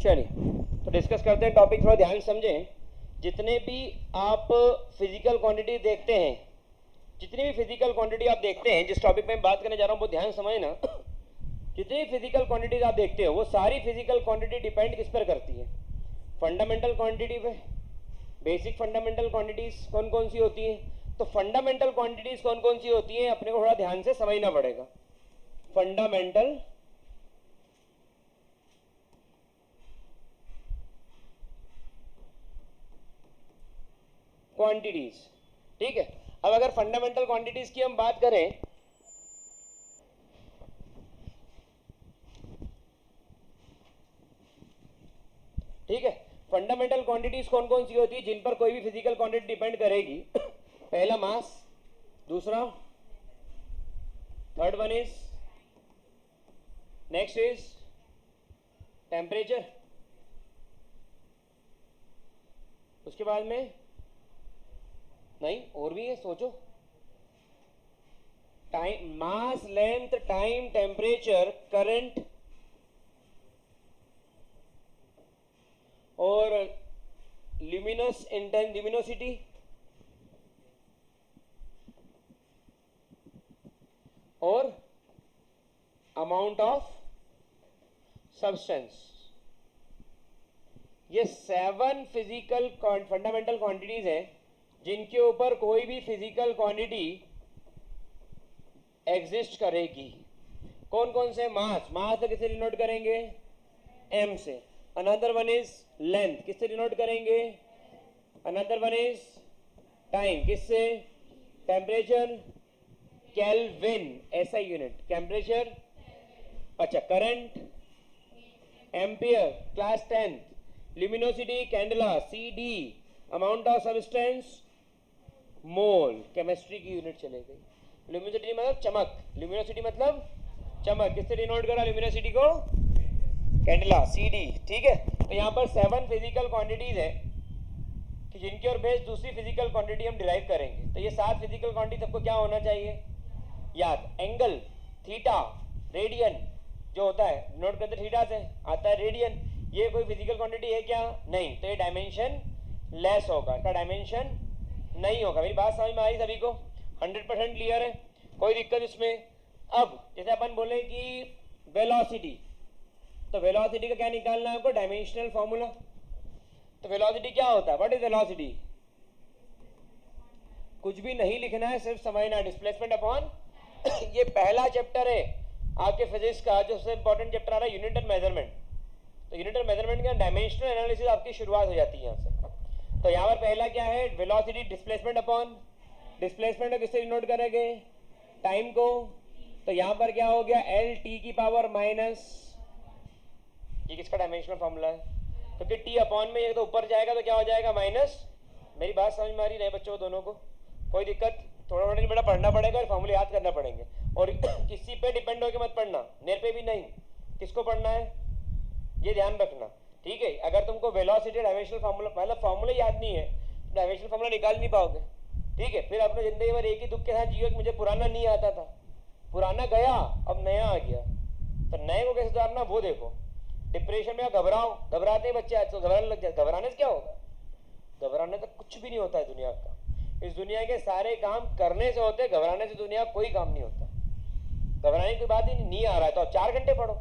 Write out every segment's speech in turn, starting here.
चलिए तो डिस्कस करते हैं टॉपिक, थोड़ा ध्यान समझें। जितने भी आप फिजिकल क्वांटिटी देखते हैं, जितनी भी फिजिकल क्वांटिटी आप देखते हैं, जिस टॉपिक में बात करने जा रहा हूँ वो ध्यान समझना। जितनी भी फिजिकल क्वांटिटीज आप देखते हो वो सारी फिजिकल क्वांटिटी डिपेंड किस पर करती है? फंडामेंटल क्वांटिटी पे। बेसिक फंडामेंटल क्वांटिटीज कौन कौन सी होती हैं? तो फंडामेंटल क्वांटिटीज कौन कौन सी होती हैं अपने को थोड़ा ध्यान से समझना पड़ेगा। फंडामेंटल क्वांटिटीज, ठीक है। अब अगर फंडामेंटल क्वांटिटीज की हम बात करें, ठीक है, फंडामेंटल क्वांटिटीज कौन कौन सी होती है जिन पर कोई भी फिजिकल क्वांटिटी डिपेंड करेगी? पहला मास, दूसरा, third one is, next is temperature, उसके बाद में नहीं और भी है, सोचो। टाइम, मास, लेंथ, टाइम, टेम्परेचर, करंट और ल्यूमिनस इंटेंस, ल्यूमिनोसिटी और अमाउंट ऑफ सब्सटेंस। ये 7 फिजिकल फंडामेंटल क्वांटिटीज हैं जिनके ऊपर कोई भी फिजिकल क्वांटिटी एग्जिस्ट करेगी। कौन कौन से? मास, मास से किससे डिनोट करेंगे? m से। अनदर वन इज लेंथ, किससे डिनोट करेंगे? अनदर वन इज टाइम, किससे? टेम्परेचर, केल्विन, ऐसा यूनिट, टेम्परेचर। अच्छा, current, ampere, class 10। Luminosity, candela, CD। Amount of substance, mole, chemistry की यूनिट चले गई। ल्यूमिनोसिटी मतलब चमक, ल्यूमिनोसिटी मतलब चमक, किससे डिनोट करा ल्यूमिनोसिटी को? कैंडला, CD, ठीक है। तो यहाँ पर 7 फिजिकल क्वांटिटीज है कि जिनके और बेस दूसरी फिजिकल क्वांटिटी हम डिराइव करेंगे। तो ये 7 फिजिकल क्वांटिटी सबको क्या होना चाहिए? याद। एंगल, थीटा, रेडियन जो होता है डिनोट करते थीटा से, आता है रेडियन। ये कोई फिजिकल क्वांटिटी है क्या? नहीं। तो ये डायमेंशन लेस होगा, इसका डायमेंशन नहीं होगा। मेरी बात समझ में आई सभी को? 100% क्लियर है, कोई दिक्कत इसमें? अब जैसे अपन बोले कि वेलोसिटी, तो वेलोसिटी का क्या निकालना है आपको? Dimensional formula. तो वेलोसिटी क्या होता है? What is velocity? कुछ भी नहीं लिखना है, सिर्फ समझना है, डिस्प्लेसमेंट अपॉन ये पहला चैप्टर है आपके फिजिक्स का जो सबसे इंपॉर्टेंट चैप्टर आ रहा है, यूनिट एंड मेजरमेंट। तो यूनिट एंड मेजरमेंट का डायमेंशनल एनालिसिस आपकी शुरुआत हो जाती है यहाँ से। तो यहाँ पर पहला क्या है? वेलोसिटी, डिस्प्लेसमेंट अपॉन, डिस्प्लेसमेंट को किससे डिनोट करेंगे? टाइम को। तो यहाँ पर क्या हो गया? LT की पावर माइनस, ये किसका डायमेंशनल फॉर्मूला है? क्योंकि T अपॉन में ये तो ऊपर जाएगा तो क्या हो जाएगा? माइनस। मेरी बात समझ में आ रही है बच्चों दोनों को? कोई दिक्कत? थोड़ा थोड़ा नहीं बड़ा पढ़ना पड़ेगा और फॉर्मूले याद करना पड़ेंगे। और किसी पे डिपेंड होकर मत पढ़ना, मेरे पे भी नहीं। किसको पढ़ना है ये ध्यान रखना, ठीक है। अगर तुमको वेलोसिटी डायमेंशनल फॉर्मूला मतलब फॉर्मूला याद नहीं है, डायमेंशनल फॉर्मूला निकाल नहीं पाओगे, ठीक है। फिर अपने जिंदगी भर एक ही दुख के साथ जियो कि मुझे पुराना नहीं आता था, पुराना गया अब नया आ गया। तो नए को कैसे सुधारना वो देखो। डिप्रेशन में घबराओ, घबराते हैं बच्चे आजकल, घबराने लग जाते। घबराने से क्या होगा? घबराने से कुछ भी नहीं होता है दुनिया का। इस दुनिया के सारे काम करने से होते हैं, घबराने से दुनिया कोई काम नहीं होता। घबराने की बात ही नहीं आ रहा है तो आप 4 घंटे पढ़ो,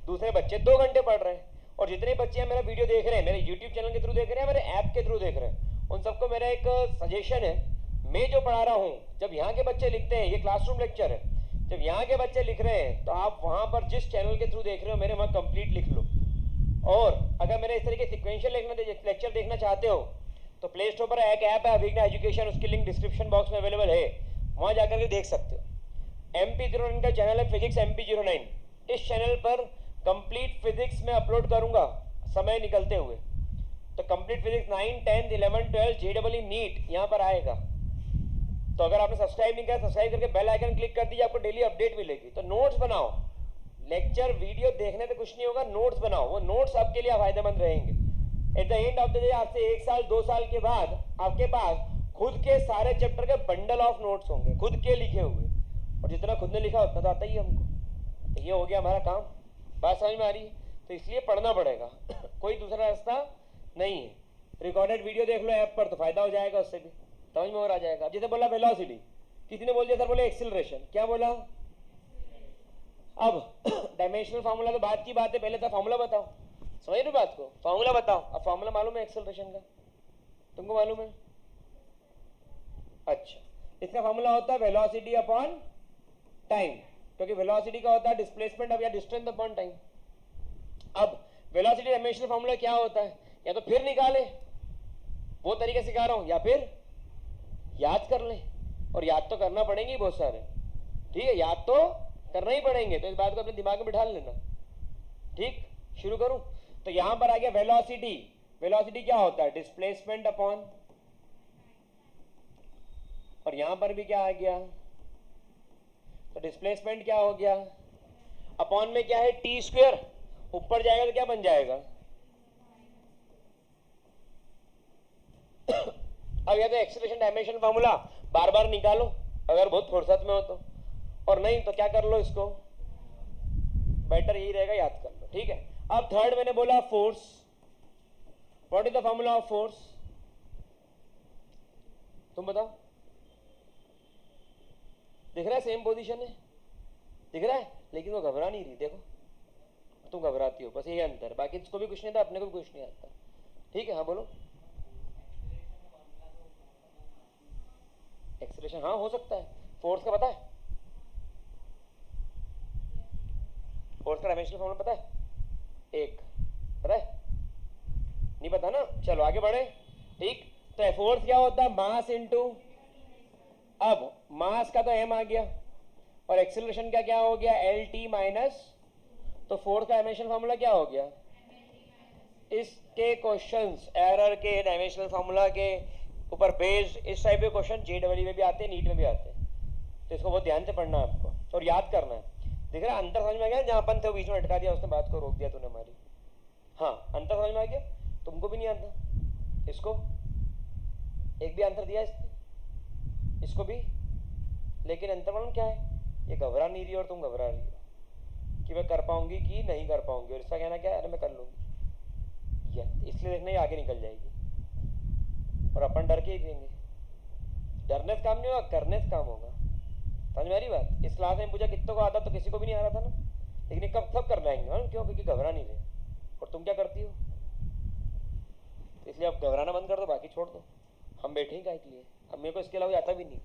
दूसरे बच्चे 2 घंटे पढ़ रहे हैं। और जितने बच्चे मेरा वीडियो देख रहे हैं, मेरे यूट्यूब चैनल के थ्रू देख रहे हैं, मेरे ऐप के थ्रू देख रहे हैं, उन सबको मेरा एक सजेशन है। मैं जो पढ़ा रहा हूँ, जब यहाँ के बच्चे लिखते हैं, ये क्लासरूम लेक्चर है, जब यहाँ के बच्चे लिख रहे हैं तो आप वहाँ पर जिस चैनल के थ्रू देख रहे हो मेरे वहाँ कंप्लीट लिख लो। और अगर मेरे इस तरीके सिक्वेंशियल लेक्चर देखना चाहते हो तो प्ले स्टोर पर एक ऐप है अभिज्ञा एजुकेशन, उसकी लिंक डिस्क्रिप्शन बॉक्स में अवेलेबल है, वहाँ जाकर के देख सकते हो। MP09 का चैनल है फिजिक्स MP09, इस चैनल पर कंप्लीट फिजिक्स में अपलोड करूंगा समय निकलते हुए। तो कंप्लीट फिजिक्स 9, 10, 11, 12 JEE नीट यहाँ पर आएगा। तो अगर आपने सब्सक्राइब नहीं किया, सब्सक्राइब करके बेल आइकन क्लिक कर दीजिए, आपको डेली अपडेट मिलेगी। तो नोट्स बनाओ, लेक्चर वीडियो देखने से कुछ नहीं होगा, नोट्स बनाओ, वो नोट्स आपके लिए फायदेमंद रहेंगे। At the end of the day, आज से 1 साल 2 साल के बाद आपके पास खुद के सारे चैप्टर के बंडल ऑफ नोट्स होंगे, खुद के लिखे हुए। और जितना खुद ने लिखा उतना तो आता ही हमको। तो ये हो गया हमारा काम। बात समझ में आ रही है? तो इसलिए पढ़ना पड़ेगा कोई दूसरा रास्ता नहीं है। रिकॉर्डेड वीडियो देख लो ऐप पर तो फायदा हो जाएगा, उससे भी समझ में और आ जाएगा। अब जैसे बोला वेलोसिटी, किसी ने बोल दिया सर बोले एक्सिलरेशन, क्या बोला? अब डायमेंशनल फार्मूला तो बात की बात है, पहले तो फार्मूला बताओ, समझ रहे बात को, फार्मूला बताओ। अब फार्मूला मालूम है एक्सेलरेशन का? तुमको मालूम है? अच्छा, इसका फार्मूला होता है वेलोसिटी अपॉन टाइम, क्योंकि वेलोसिटी का होता है डिस्प्लेसमेंट अब या डिस्टेंस अपॉन टाइम। अब वेलोसिटी डायमेंशनल फार्मूला क्या होता है, या तो फिर निकाले, वो तरीके सिखा रहा हूं, या फिर याद कर ले, और याद तो करना पड़ेंगे बहुत सारे, ठीक है, याद तो करना ही पड़ेंगे, तो इस बात को अपने दिमाग में बिठा लेना। ठीक, शुरू करूं? तो यहां पर आ गया वेलोसिटी, वेलोसिटी क्या होता है? डिस्प्लेसमेंट अपॉन, और यहां पर भी क्या आ गया? तो डिस्प्लेसमेंट क्या हो गया? अपॉन में क्या है? टी स्क्वायर, ऊपर जाएगा तो क्या बन जाएगा? अब या तो एक्सीलरेशन डायमेंशन फार्मूला बार बार निकालो अगर बहुत फुर्सत में हो तो, और नहीं तो क्या कर लो, इसको बेटर यही रहेगा, याद कर लो। ठीक है, अब थर्ड मैंने बोला force. What is the formula of force? तुम बताओ। दिख रहा है सेम पोजीशन है, दिख रहा है, लेकिन वो घबरा नहीं रही, देखो तुम घबराती हो, बस यही अंतर, बाकी इसको भी कुछ नहीं था, अपने को भी कुछ नहीं आता। ठीक है, हाँ बोलो। एक्सेलरेशन हाँ हो सकता है। फोर्स का पता है? फोर्स का डायमेंशनल फॉर्मूला पता है? एक पता है? नहीं पता ना, चलो आगे बढ़े। ठीक, तो फोर्स क्या होता है? मास इनटू, अब मास का तो एम आ गया, और एक्सेलरेशन का क्या हो गया? एल टी माइनस, तो फोर्स का डायमेंशनल फॉर्मूला क्या हो गया? इसके क्वेश्चंस एरर के डायमेंशनल फॉर्मूला के ऊपर बेस्ड इस टाइप के क्वेश्चन जेडब्ल्यू में भी आते हैं, नीट में भी आते हैं, तो इसको बहुत ध्यान से पढ़ना है आपको और याद करना है। दिख रहा है अंतर समझ में आ गया? जहां अपन थे बीच में अटका दिया, उसने बात को रोक दिया तूने हमारी। हाँ, अंतर समझ में आ गया? तुमको भी नहीं आता इसको, एक भी आंसर दिया इसने, इसको भी, लेकिन अंतर मालूम क्या है? ये घबरा नहीं रही और तुम घबरा रही हो कि मैं कर पाऊंगी कि नहीं कर पाऊंगी, और इसका कहना क्या है? अरे मैं कर लूंगी, इसलिए देखना ये आगे निकल जाएगी, और अपन डर के ही देंगे। डरने से काम नहीं होगा, करने से काम होगा। समझ में आ रही बात? इस क्लास में पूछा कितनों को आता, तो किसी को भी नहीं आ रहा था ना, लेकिन कब सब कर जाएंगे। हाँ क्यों? क्योंकि घबरा नहीं रहे, और तुम क्या करती हो, इसलिए अब घबराना बंद कर दो, बाकी छोड़ दो, हम बैठे ही काय के लिए। अब मेरे को इसके अलावा आता भी नहीं,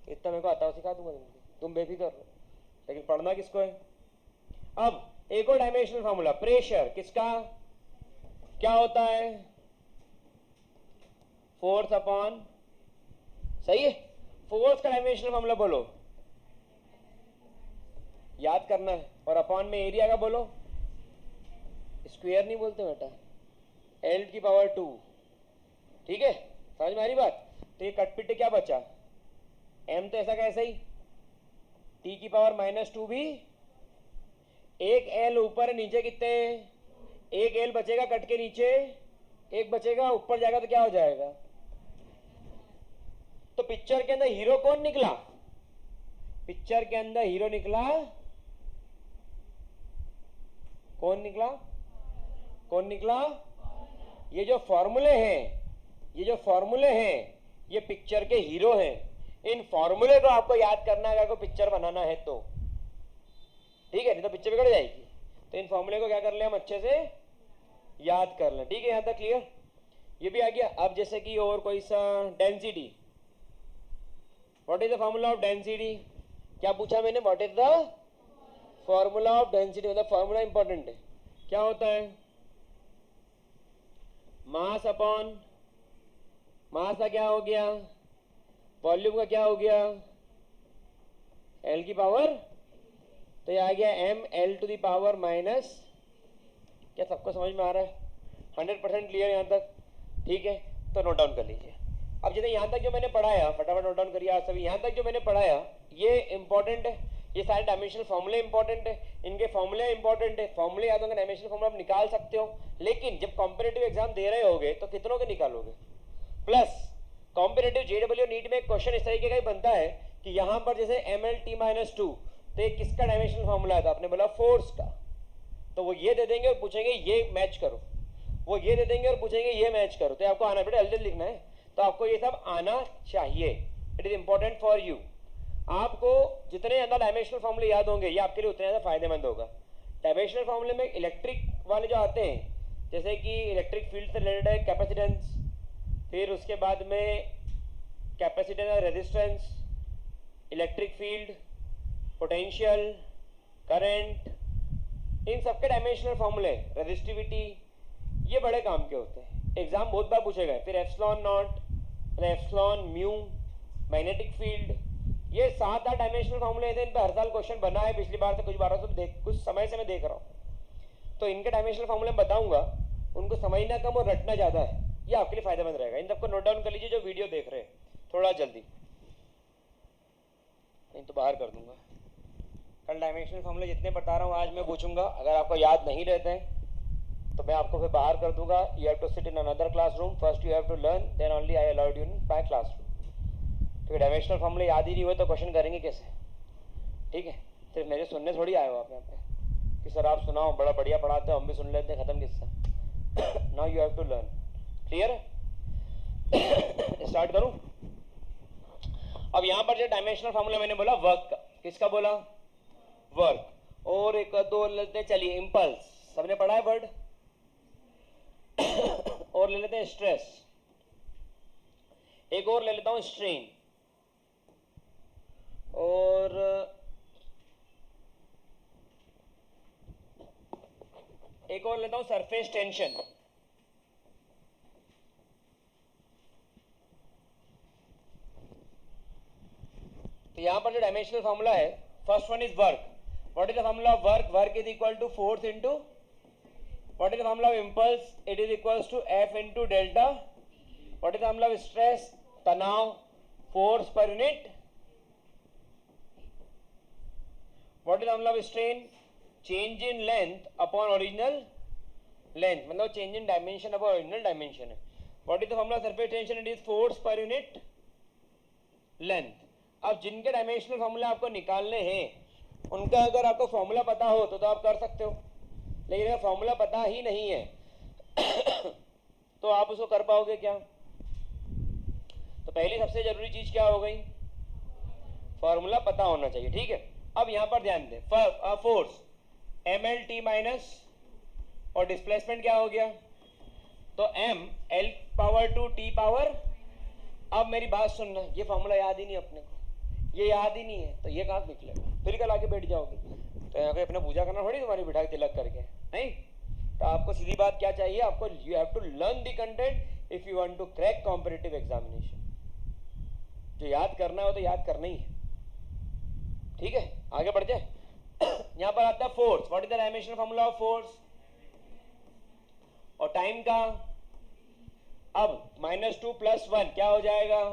इतना मेरे को आता हो सिखा दूंगा तुमको, तुम बेफिक्र रहो, लेकिन पढ़ना किसको है? अब एक और डायमेंशनल फार्मूला, प्रेशर किसका क्या होता है? फोर्स अपॉन, सही है, फोर्स का डायमेंशनल फार्मूला बोलो, याद करना है, और अपॉन में एरिया का बोलो, स्क्वायर नहीं बोलते बेटा, एल की पावर 2। ठीक है, समझ में आ रही बात? तो ये कटपिट क्या बचा? एम तो ऐसा का ऐसा ही, टी की पावर -2 भी, एक एल ऊपर नीचे कितने? एक एल बचेगा कट के नीचे, एक बचेगा ऊपर जाएगा, तो क्या हो जाएगा? तो पिक्चर के अंदर हीरो कौन निकला? पिक्चर के अंदर हीरो निकला, कौन निकला? कौन निकला? ये जो फॉर्मूले हैं, ये जो फॉर्मूले हैं, ये पिक्चर के हीरो हैं। इन फॉर्मूले को आपको याद करना है अगर कोई पिक्चर बनाना है तो, ठीक है, नहीं तो पिक्चर बिगड़ जाएगी। तो इन फॉर्मूले को क्या कर ले हम अच्छे से याद कर लें। ठीक है, यहां तक क्लियर? ये भी आ गया। अब जैसे कि और कोई सा density, what is the formula of density? क्या पूछा मैंने? What is the formula of density? मतलब फॉर्मूला इंपॉर्टेंट है। क्या होता है? मास अपॉन मास का क्या हो गया? वॉल्यूम का क्या हो गया? एल की पावर, तो ये आ गया M L to the power minus. क्या सबको समझ में आ रहा है? 100% क्लियर यहाँ तक? ठीक है, तो नोट डाउन कर लीजिए। अब जैसे यहाँ तक जो मैंने पढ़ाया, फटाफट नोट डाउन करिए आप सभी। यहाँ तक जो मैंने पढ़ाया ये इंपॉर्टेंट है, ये सारे डायमेंशनल फॉर्मूले इंपॉर्टेंट है, इनके फॉर्मूले इंपॉर्टेंट है। फॉर्मूले याद होंगे, डायमेंशनल फॉर्मूला आप निकाल सकते हो, लेकिन जब कॉम्पिटेटिव एग्जाम दे रहे होगे तो कितनों के निकालोगे? प्लस कॉम्पिटेटिव जेडब्ल्यू नीट में एक क्वेश्चन इस तरीके का ही बनता है कि यहाँ पर जैसे एम एल टी -2, तो ये किसका डायमेंशनल फॉर्मूला है? तो आपने बोला फोर्स का। तो वो ये दे देंगे और पूछेंगे ये मैच करो, वो ये दे देंगे और पूछेंगे ये मैच करो। तो आपको आना बेटा, जल्दी लिखना है, तो आपको ये सब आना चाहिए। It is important for you. आपको जितने ज़्यादा डायमेंशनल फॉर्मूले याद होंगे ये आपके लिए उतने ज़्यादा फायदेमंद होगा। डायमेंशनल फॉर्मूले में इलेक्ट्रिक वाले जो आते हैं, जैसे कि इलेक्ट्रिक फील्ड से रिलेटेड है कैपेसिटेंस, फिर उसके बाद में कैपेसिटेंस और resistance, electric field, potential, current, इन सबके डायमेंशनल फॉर्मूले, रेजिस्टिविटी, ये बड़े काम के होते हैं। एग्जाम बहुत बार पूछे गए। फिर epsilon not, epsilon mu, magnetic field, ये 7-8 डायमेंशनल फॉर्मूले थे। इन पर हर साल क्वेश्चन बना है, पिछली बार से कुछ बार से कुछ समय से मैं देख रहा हूँ। तो इनके डायमेंशनल फॉर्मूले मैं बताऊंगा, उनको समझना कम और रटना ज़्यादा है, ये आपके लिए फायदेमंद रहेगा। इन सबको नोट डाउन कर लीजिए जो वीडियो देख रहे हैं, थोड़ा जल्दी, नहीं तो बाहर कर दूंगा। कल डायमेंशनल फॉर्मूले जितने बता रहा हूँ आज मैं पूछूंगा, अगर आपको याद नहीं रहते हैं तो मैं आपको फिर बाहर कर दूंगा। You have to sit in another classroom, first you have to learn, then only I allowed you in my classroom. क्योंकि डायमेंशनल फॉर्मूले याद ही नहीं हुए तो क्वेश्चन करेंगे कैसे? ठीक है, सिर्फ मेरे सुनने थोड़ी आए हो आप यहाँ पे कि सर आप सुनाओ, बड़ा बढ़िया पढ़ाते हो, हम भी सुन लेते हैं, खत्म किस्सा। Now you have to learn. Clear है? स्टार्ट करूँ? अब यहाँ पर जो डायमेंशनल फॉर्मूला मैंने बोला वर्क का, किसका बोला? वर्क। और एक दो लेते, चलिए इम्पल्स, सबने पढ़ा है वर्ड। और ले लेते हैं स्ट्रेस, एक और ले लेता हूं स्ट्रेन, और एक और लेता हूं सरफेस टेंशन। तो यहां पर जो डायमेंशनल फॉर्मूला है, first one is work. What is the formula of work? Work is equal to force into, what is the formula of impulse? It is equals to F into delta. What is the formula of stress? तनाव, force per unit. What is the formula of strain? Change in length upon original length. मतलब change in dimension upon original dimension है। What is the formula of surface tension? It is force per unit length. अब जिनके dimensional formula आपको निकालने हैं, उनका अगर आपको फॉर्मूला पता हो तो आप कर सकते हो, लेकिन अगर फॉर्मूला पता ही नहीं है तो आप उसको कर पाओगे क्या? तो पहली सबसे जरूरी चीज क्या हो गई? फॉर्मूला पता होना चाहिए। ठीक है, अब यहां पर ध्यान दें, फोर्स mlt माइनस, और डिस्प्लेसमेंट क्या हो गया? तो m l power two t power. अब मेरी बात सुनना, ये फॉर्मूला याद ही नहीं अपने को, ये याद ही नहीं है, तो ये कहाँ निकलेगा? फिर कल आके बैठ जाओगे तो यहाँ पे अपने पूजा करना थोड़ी तुम्हारी बिठा के तिलक करके, नहीं। तो आपको सीधी बात क्या चाहिए? आपको you have to learn the content if you want to crack competitive examination. जो याद करना हो तो याद करना ही है। ठीक है, आगे बढ़ जाए। यहाँ पर आता है force. What is the dimensional formula of force? और टाइम का, अब -2 + 1 क्या हो जाएगा?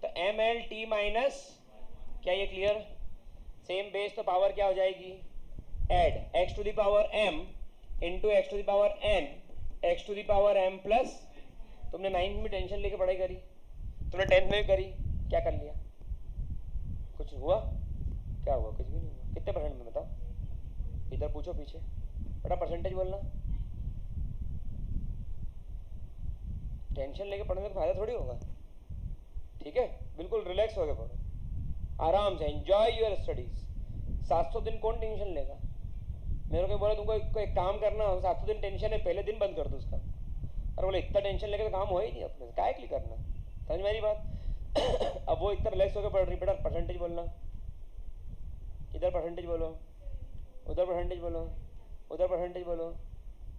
तो mlt माइनस, क्या ये क्लियर? सेम बेस तो पावर क्या हो जाएगी? Add x to the power m into x to the power n x to the power m plus, तुमने 9th में टेंशन लेके पढ़ाई करी, तुमने 10th में करी, क्या कर लिया? कुछ हुआ? क्या हुआ? कुछ भी नहीं हुआ। कितने परसेंट में बताओ? इधर पूछो पीछे, बड़ा परसेंटेज बोलना। टेंशन लेके पढ़ने का फायदा थोड़ी होगा। ठीक है, बिल्कुल रिलैक्स होकर पढ़ो, आराम से एंजॉय योर स्टडीज। 700 दिन कौन टेंशन लेगा? मेरे को बोला तुमको एक काम करना, 700 दिन टेंशन है, पहले दिन बंद कर दो उसका। और बोले इतना टेंशन लेके तो काम हो ही नहीं अपने, काय के लिए करना? समझ मेरी बात? अब वो इतना रिलैक्स होकर पढ़ रही, बेटा परसेंटेज बोलना, इधर परसेंटेज बोलो, उधर परसेंटेज बोलो, उधर परसेंटेज बोलो,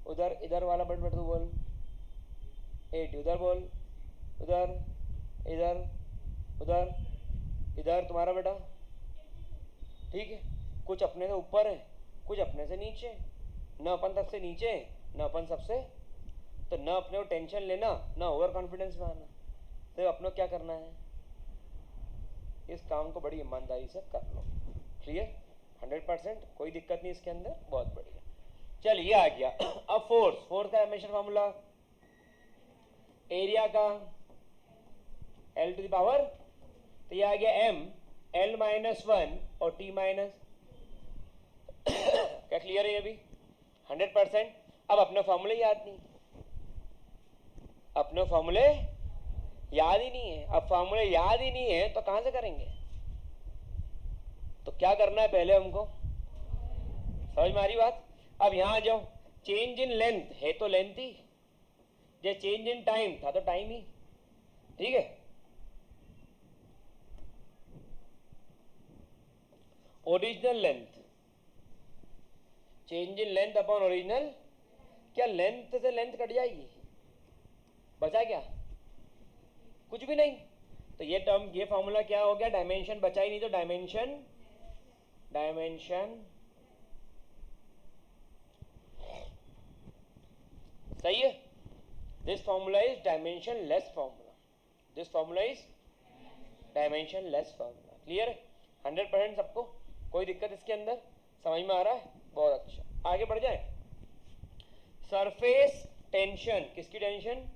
उधर इधर वाला बट तू बोल 8, उधर बोल, उधर, इधर, उधर, इधर तुम्हारा बेटा। ठीक है, कुछ अपने से ऊपर है, कुछ अपने से नीचे, न अपन सबसे नीचे, न अपन सबसे, तो न अपने को टेंशन लेना, न ओवर कॉन्फिडेंस में आना, तो अपने को क्या करना है? इस काम को बड़ी ईमानदारी से कर लो। क्लियर? 100%, कोई दिक्कत नहीं इसके अंदर, बहुत बढ़िया। चलिए आ गया। अब फोर्स का डायमेंशन फार्मूला, एरिया का L टू द पावर, तो ये आ गया m L -1 और t माइनस। क्या क्लियर है ये भी? 100%। अब अपने फॉर्मूले याद नहीं, अपने फॉर्मूले याद ही नहीं है। अब फॉर्मूले याद ही नहीं है तो कहां से करेंगे? तो क्या करना है पहले हमको, समझ में आ रही बात? अब यहां आ जाओ, चेंज इन लेंथ है तो लेंथ ही, जो चेंज इन टाइम था तो टाइम ही, ठीक है। Original length, change in length upon original, क्या लेंथ से लेंथ कट जाएगी? बचा क्या? कुछ भी नहीं। तो ये टर्म, ये फॉर्मूला क्या हो गया? डायमेंशन बचा ही नहीं, तो डायमेंशन, डायमेंशन सही है। This formula is dimension less formula, this formula is dimension less formula. Clear है 100% सबको? कोई दिक्कत इसके अंदर? समझ में आ रहा है? बहुत अच्छा, आगे बढ़ जाए। सरफेस टेंशन, किसकी टेंशन?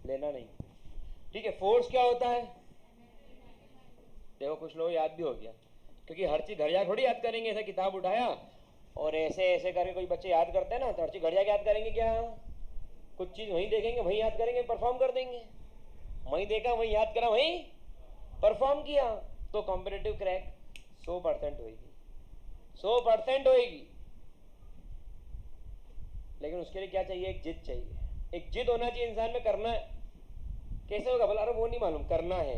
लेना नहीं, ठीक है। फोर्स क्या होता है? देखो कुछ लोग याद भी हो गया, क्योंकि हर चीज घर जा थोड़ी याद करेंगे। ऐसे किताब उठाया और ऐसे ऐसे करके कोई बच्चे याद करते हैं ना, तो हर चीज घर जाके याद करेंगे क्या? कुछ चीज वहीं देखेंगे वहीं याद करेंगे, परफॉर्म कर देंगे। वहीं देखा वहीं याद करा वहीं परफॉर्म किया, तो कॉम्पिटिटिव क्रैक 100% होगी, 100% होगी। लेकिन उसके लिए क्या चाहिए? एक जिद चाहिए, एक जिद होना चाहिए इंसान में, करना है। कैसे होगा? बोला अरे वो नहीं मालूम, करना है।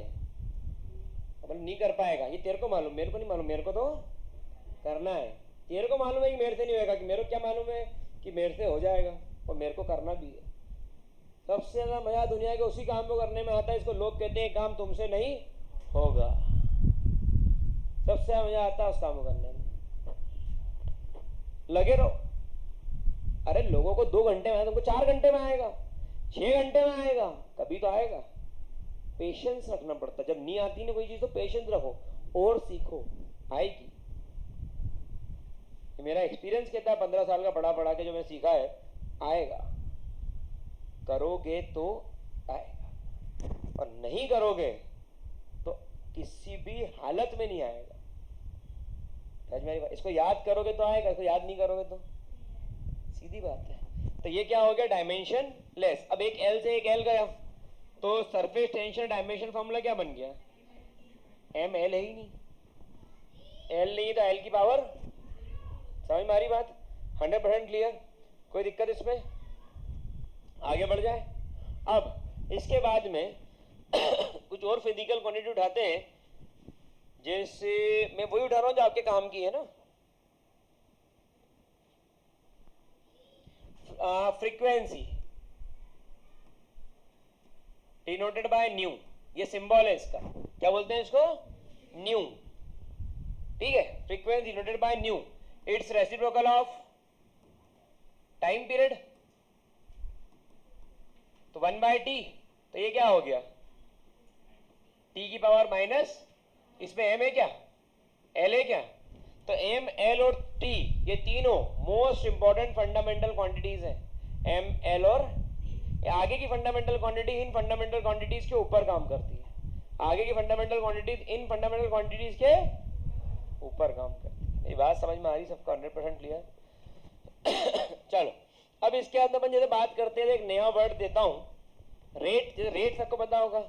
बोले नहीं कर पाएगा, ये तेरे को मालूम, मेरे को नहीं मालूम, मेरे को तो करना है। तेरे को मालूम है कि मेरे से नहीं होगा, कि मेरे को क्या मालूम है कि मेरे से हो जाएगा, और मेरे को करना भी है। सबसे ज्यादा मजा दुनिया के उसी काम को करने में आता है, इसको लोग कहते हैं काम तुमसे नहीं होगा। सबसे ज्यादा मजा आता है उस काम को करने में, लगे रहो। अरे लोगों को 2 घंटे में आएगा, तुमको 4 घंटे में आएगा, 6 घंटे में आएगा, कभी तो आएगा। पेशेंस रखना पड़ता, जब नहीं आती ना कोई चीज तो पेशेंस रखो और सीखो, आएगी। मेरा एक्सपीरियंस कहता है 15 साल का पढ़ा पढ़ा के जो मैं सीखा है, आएगा। करोगे तो आएगा, और नहीं करोगे तो किसी भी हालत में नहीं आएगा। समझ में? इसको याद करोगे तो आएगा, इसको याद नहीं करोगे तो, सीधी बात है। तो ये क्या हो गया? Dimension less. अब एक एल से एक एल गया, तो सरफेस टेंशन डायमेंशन फॉर्मूला क्या बन गया? एम एल है ही नहीं, एल नहीं तो एल की पावर। समझ में आ रही बात? 100% क्लियर? कोई दिक्कत इसमें? आगे बढ़ जाए। अब इसके बाद में कुछ और फिजिकल क्वांटिटी उठाते हैं, जैसे मैं वही उठा रहा हूं जो आपके काम की है ना, फ्रीक्वेंसी डिनोटेड बाय न्यू, ये सिंबल है इसका, क्या बोलते हैं इसको? न्यू, ठीक है। Frequency denoted by new, it's reciprocal of time period, तो 1/t। तो ये क्या हो गया? t की पावर माइनस, इसमें m है क्या? l है क्या? तो m, l और t ये तीनों मोस्ट इंपॉर्टेंट फंडामेंटल क्वांटिटीज हैं। m, l और आगे की fundamental quantity in fundamental quantities के ऊपर काम करती है। आगे की फंडामेंटल क्वांटिटीज इन फंडामेंटल क्वांटिटीज के ऊपर काम करती है। ये बात समझ में आ रही सबको? 100% क्लियर? चलो अब इसके बाद अपन जैसे बात करते हैं, एक नया वर्ड देता हूं, रेट। रेट सबको पता होगा,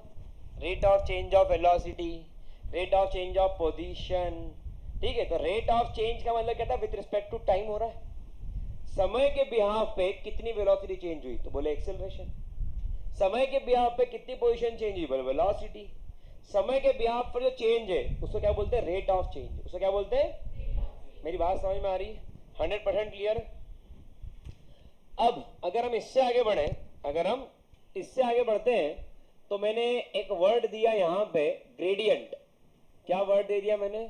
rate of change of velocity, rate of change of position, ठीक है। तो रेट ऑफ चेंज का मतलब कहता है विद रिस्पेक्ट टू टाइम हो रहा है, समय के बिहाफ पे कितनी वेलोसिटी चेंज हुई, तो बोले एक्सेलरेशन। समय के बिहाफ पे कितनी पोजीशन चेंज हुई, बोले वेलोसिटी। समय के बिहाफ पर जो चेंज है उसको क्या बोलते हैं? Rate of change. उसको क्या बोलते हैं? मेरी बात समझ में आ रही है? 100% क्लियर? अब अगर हम इससे आगे बढ़े, अगर हम इससे आगे बढ़ते हैं, तो मैंने एक वर्ड दिया यहां पे, ग्रेडियंट। क्या वर्ड दे दिया मैंने?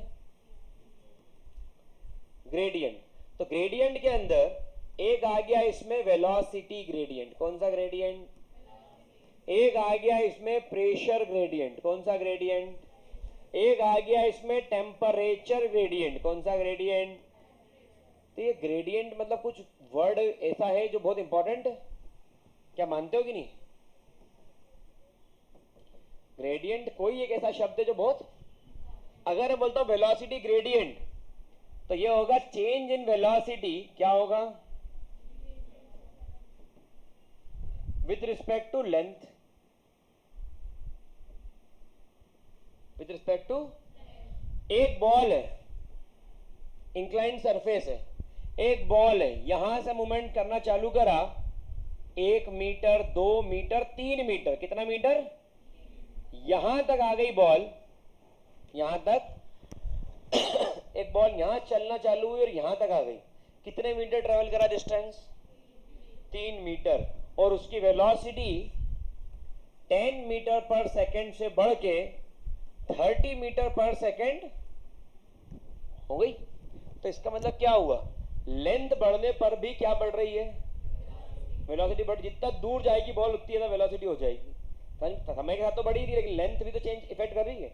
ग्रेडियंट। तो ग्रेडियंट के अंदर एक आ गया इसमें वेलोसिटी ग्रेडियंट। कौन सा ग्रेडियंट? एक आ गया इसमें प्रेशर ग्रेडियंट। कौन सा ग्रेडियंट? एक आ गया इसमें टेम्परेचर ग्रेडियंट। कौन सा ग्रेडियंट? तो ये ग्रेडियंट मतलब कुछ वर्ड ऐसा है जो बहुत इंपॉर्टेंट है, क्या मानते हो कि नहीं? ग्रेडियंट कोई एक ऐसा शब्द है जो बहुत, अगर मैं बोलता हूं वेलोसिटी ग्रेडियंट, तो ये होगा चेंज इन वेलोसिटी। क्या होगा? With respect to length, with respect to, एक बॉल है, इंक्लाइंड सरफेस है, एक बॉल है, यहां से मूवमेंट करना चालू करा, 1 मीटर 2 मीटर 3 मीटर, कितना मीटर, यहां तक आ गई बॉल, यहां तक एक बॉल यहां चलना चालू हुई और यहां तक आ गई, कितने मीटर ट्रेवल करा डिस्टेंस, 3 मीटर, और उसकी वेलोसिटी 10 मीटर पर सेकेंड से बढ़ के 30 मीटर पर सेकेंड हो गई। तो इसका मतलब क्या हुआ, लेंथ बढ़ने पर भी क्या बढ़ रही है, वेलोसिटी बढ़, जितना दूर जाएगी बॉल उतनी ज्यादा वेलोसिटी हो जाएगी। समय के साथ तो बढ़ी थी, लेकिन लेंथ भी तो चेंज इफेक्ट कर रही है।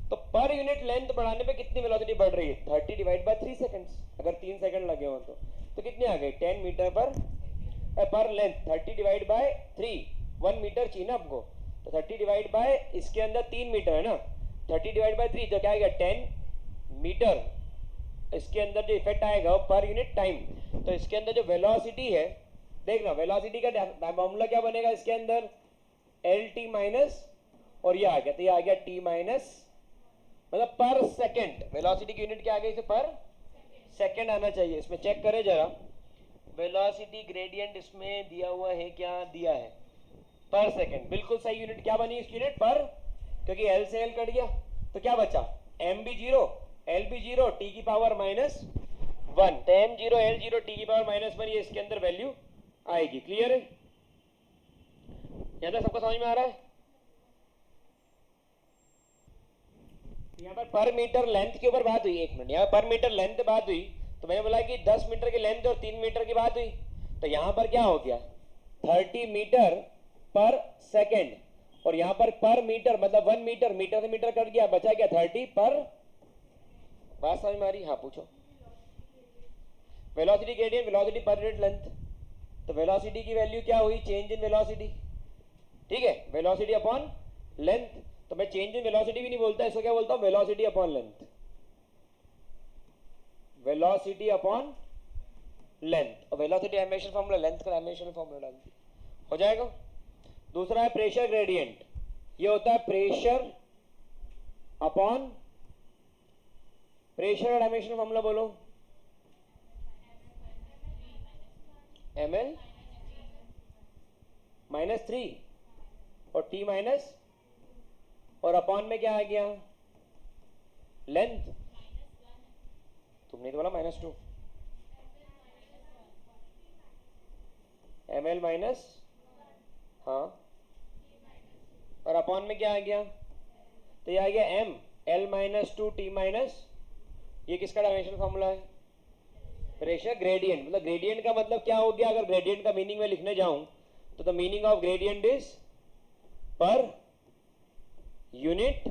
तो पर यूनिट लेंथ बढ़ाने पे कितनी वेलोसिटी बढ़ रही है, 30 डिवाइड बाय 3 सेकंड्स, अगर 3 सेकंड लगे हो तो कितनी आ गई, 10 मीटर पर लेंथ, 30 डिवाइड बाय 3, 1 मीटर चाहिए ना आपको, तो 30 डिवाइड बाय, इसके अंदर 3 मीटर है ना, 30 डिवाइड बाय 3 तो क्या आएगा 10 मीटर, इसके अंदर जो इफेक्ट आएगा पर यूनिट टाइम। तो इसके अंदर जो वेलोसिटी है, देखना वेलोसिटी का फॉर्मूला क्या बनेगा इसके अंदर, एल टी माइनस, और ये आ गया, तो ये आ गया टी माइनस, मतलब पर सेकेंड, वेलोसिटी की यूनिट क्या आ गई, इसे पर सेकेंड आना चाहिए। इसमें चेक करें जरा, वेलोसिटी ग्रेडियंट इसमें दिया हुआ है, क्या दिया है, पर सेकेंड, बिल्कुल सही यूनिट क्या बनी इसकी यूनिट पर, क्योंकि एल से एल कट गया, तो क्या बचा, एम भी जीरो, एल भी जीरो, टी की पावर -1, तो M zero L zero T की पावर -1, ये इसके अंदर वैल्यू आएगी। क्लियर है, यहां तक सबको समझ में आ रहा है। यहाँ पर मीटर लेंथ के ऊपर बात हुई, एक मिनट, यहाँ पर मीटर लेंथ बात हुई, तो मैंने बोला कि 10 मीटर की लेंथ और 3 मीटर की बात हुई, तो यहाँ पर क्या हो गया 30 मीटर पर सेकेंड, और यहाँ पर मीटर मतलब 1 मीटर, मीटर से मीटर कट गया, बचा क्या 30 पर, बात समझ में आ रही, हाँ पूछो। Velocity gradient, velocity per unit length, तो वेलोसिटी की वैल्यू क्या हुई, चेंज इन वेलोसिटी, ठीक है, वेलोसिटी अपॉन लेंथ, तो मैं चेंज इन वेलोसिटी भी नहीं बोलता, इसको क्या बोलता हूं, velocity upon length, velocity upon length, और वेलोसिटी डायमेंशन फॉर्मूला, लेंथ का डायमेंशन फॉर्मूला डाल दी, हो जाएगा। दूसरा है प्रेशर ग्रेडियंट, ये होता है प्रेशर अपॉन, प्रेशर का डायमेंशन फॉर्मूला बोलो, ml -3 और t माइनस, और अपॉन में क्या आ गया, लेंथ, तुमने तो बोला -2, ml माइनस, हाँ, और अपॉन में क्या आ गया, तो ये आ गया m, l -2 t माइनस, ये किसका डायमेंशन फॉर्मूला है, प्रेशर ग्रेडियंट, मतलब ग्रेडियंट का मतलब क्या हो गया, अगर ग्रेडियंट का मीनिंग में लिखने जाऊं तो the meaning of gradient is per unit,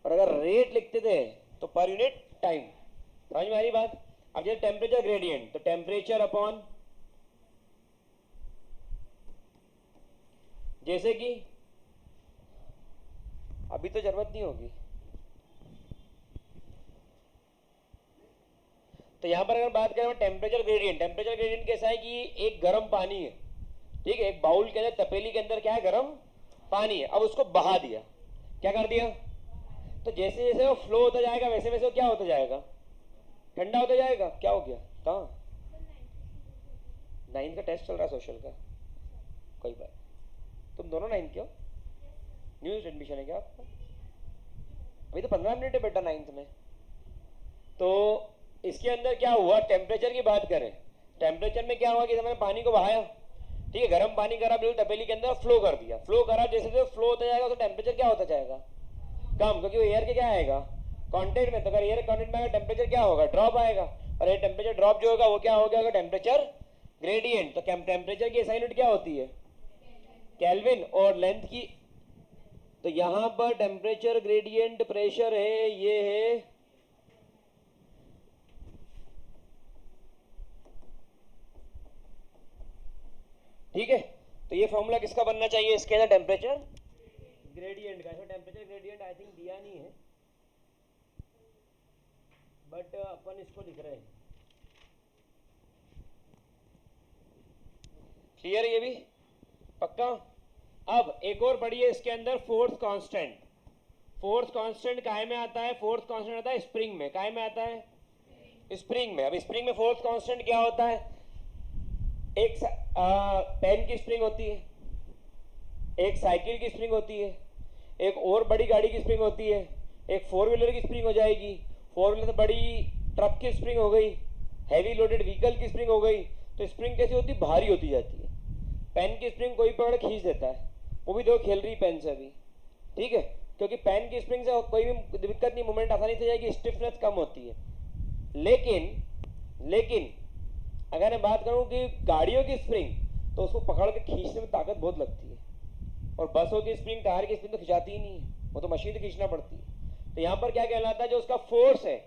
और अगर रेट लिखते थे तो पर यूनिट टाइम। समझ में आ रही बात। अब जैसे टेम्परेचर ग्रेडियंट, तो टेम्परेचर अपॉन, जैसे कि अभी तो जरूरत नहीं होगी, तो यहां पर अगर बात करें टेम्परेचर ग्रेडियंट, टेम्परेचर ग्रेडियंट कैसा है कि एक गर्म पानी है, ठीक है, एक बाउल के अंदर, तपेली के अंदर क्या है, गर्म पानी है, अब उसको बहा दिया, क्या कर दिया, तो जैसे जैसे वो फ्लो होता जाएगा वैसे वैसे वो क्या होता जाएगा, ठंडा होता जाएगा, क्या हो गया, कहाँ 9th का टेस्ट चल रहा है सोशल का, कोई बात, तुम दोनों 9th के हो, न्यूज एडमिशन है क्या आपका, अभी तो 15 मिनट है बेटा 9th में। तो इसके अंदर क्या हुआ, टेम्परेचर की बात करें, टेम्परेचर में क्या हुआ कि मैंने पानी को बहाया, ठीक है, गर्म पानी करा बिल्कुल तपेली के अंदर, फ्लो कर दिया, फ्लो करा, जैसे जैसे फ्लो होता जाएगा तो टेम्परेचर क्या होता जाएगा, कम, क्योंकि वो एयर के क्या आएगा कांटेक्ट में, तो अगर एयर कांटेक्ट में आएगा टेम्परेचर क्या होगा, ड्रॉप आएगा, और ये टेम्परेचर ड्रॉप जो होगा वो क्या हो गया, टेम्परेचर ग्रेडियंट। तो टेम्परेचर की SI यूनिट क्या होती है, केल्विन, और लेंथ की, तो यहां पर टेम्परेचर ग्रेडियंट प्रेशर है, ये है ठीक है। तो ये फॉर्मूला किसका बनना चाहिए इसके अंदर, टेम्परेचर ग्रेडियंट का। टेम्परेचर ग्रेडियंट आई थिंक दिया नहीं है, बट अपन इसको लिख रहे हैं, क्लियर है ये भी पक्का। अब एक और पढ़िए इसके अंदर फोर्स कांस्टेंट। फोर्स कांस्टेंट काय में आता है? फोर्स कांस्टेंट आता है स्प्रिंग में। काय में आता है? स्प्रिंग में। अब स्प्रिंग में फोर्स कांस्टेंट क्या होता है? एक पेन की स्प्रिंग होती है, एक साइकिल की स्प्रिंग होती है, एक और बड़ी गाड़ी की स्प्रिंग होती है, एक फोर व्हीलर की स्प्रिंग हो जाएगी, फोर व्हीलर से बड़ी ट्रक की स्प्रिंग हो गई, हैवी लोडेड व्हीकल की स्प्रिंग हो गई। तो स्प्रिंग कैसी होती? भारी होती जाती है। पेन की स्प्रिंग कोई पकड़ खींच देता है, वो भी देखो खेल रही पेन से अभी, ठीक है, क्योंकि पेन की स्प्रिंग से कोई भी दिक्कत नहीं, मूवमेंट आसानी से जाएगी, स्टिफनेस कम होती है। लेकिन अगर मैं बात करूं कि गाड़ियों की स्प्रिंग, तो उसको पकड़ के खींचने में ताकत बहुत लगती है, और बसों की स्प्रिंग, कार की स्प्रिंग तो खिंचाती ही नहीं है, वो तो मशीन से खींचना पड़ती है। तो यहाँ पर क्या कहलाता है? जो उसका फोर्स है,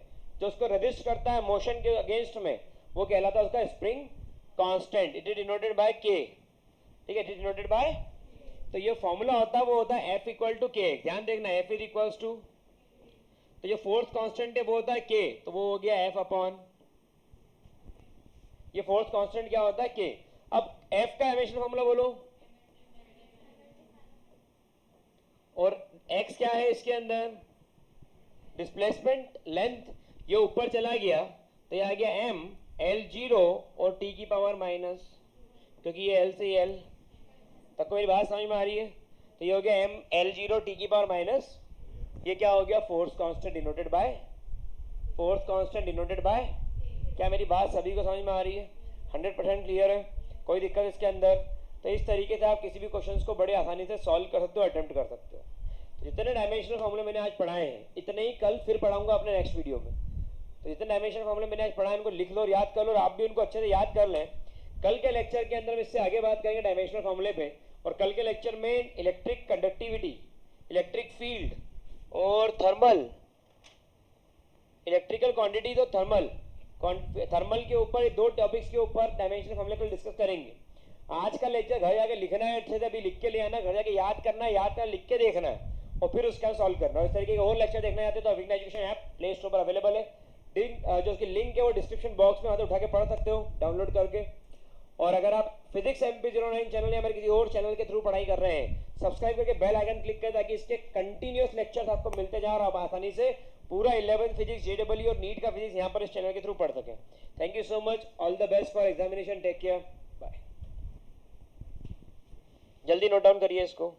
जो उसको रेजिस्ट करता है मोशन के अगेंस्ट में, वो कहलाता है उसका spring constant. It is denoted by के, ठीक है, इट इज डिनोटेड बाय। तो ये फॉर्मूला होता है वो होता है F इक्वल टू के। ध्यान देखना, F इज इक्वल्स टू, तो जो फोर्स कांस्टेंट है वो होता है के, तो वो हो गया F अपॉन, ये फोर्स कांस्टेंट क्या होता है? के। अब F का एमिशन फॉर्मूला बोलो, और X क्या है इसके अंदर? Displacement length. ये ऊपर चला गया तो ये आ गया M L0 और T की पावर माइनस, क्योंकि ये L से L तक। मेरी बात समझ में आ रही है? तो ये हो गया M L0 T की पावर माइनस, ये क्या हो गया? Force constant denoted by, force constant denoted by. क्या मेरी बात सभी को समझ में आ रही है? 100% क्लियर है? कोई दिक्कत इसके अंदर? तो इस तरीके से आप किसी भी क्वेश्चंस को बड़े आसानी से सॉल्व कर सकते हो, अटेम्प्ट कर सकते हो। तो जितने डायमेंशनल फॉर्मूले मैंने आज पढ़ाए हैं, इतने ही कल फिर पढ़ाऊंगा अपने नेक्स्ट वीडियो में। तो जितने डायमेंशनल फॉर्मूले मैंने आज पढ़ाए इनको लिख लो और याद कर लो, और आप भी उनको अच्छे से याद कर लें। कल के लेक्चर के अंदर हम इससे आगे बात करेंगे डायमेंशनल फॉर्मूले पे, और कल के लेक्चर में इलेक्ट्रिक कंडक्टिविटी, इलेक्ट्रिक फील्ड और थर्मल, इलेक्ट्रिकल क्वांटिटी तो थर्मल के ऊपर, दो टॉपिक्स के ऊपर डायमेंशनल फॉर्मूले को डिस्कस करेंगे। आज का लेक्चर घर जाके लिखना है अच्छे से, अभी लिख के ले आना, घर जाके याद करना है, याद करना, लिख के देखना है, और फिर उसका सॉल्व करना है। इस तरीके के और लेक्चर देखना चाहते तो अविघ्न एजुकेशन ऐप प्ले स्टोर पर अवेलेबल है। जो उसकी लिंक है वो डिस्क्रिप्शन बॉक्स में, वहाँ से उठा के पढ़ सकते हो डाउनलोड करके। और अगर आप फिजिक्स MP09 चैनल या मेरे किसी और चैनल के थ्रू पढ़ाई कर रहे हैं, सब्सक्राइब करके बेल आइकन क्लिक करें, ताकि इसके कंटिन्यूअस लेक्चर्स आपको मिलते जाए और आप आसानी से पूरा 11th फिजिक्स, JEE और नीट का फिजिक्स यहाँ पर इस चैनल के थ्रू पढ़ सकें। Thank you so much, all the best for examination, take care, bye. जल्दी नोट डाउन करिए इसको।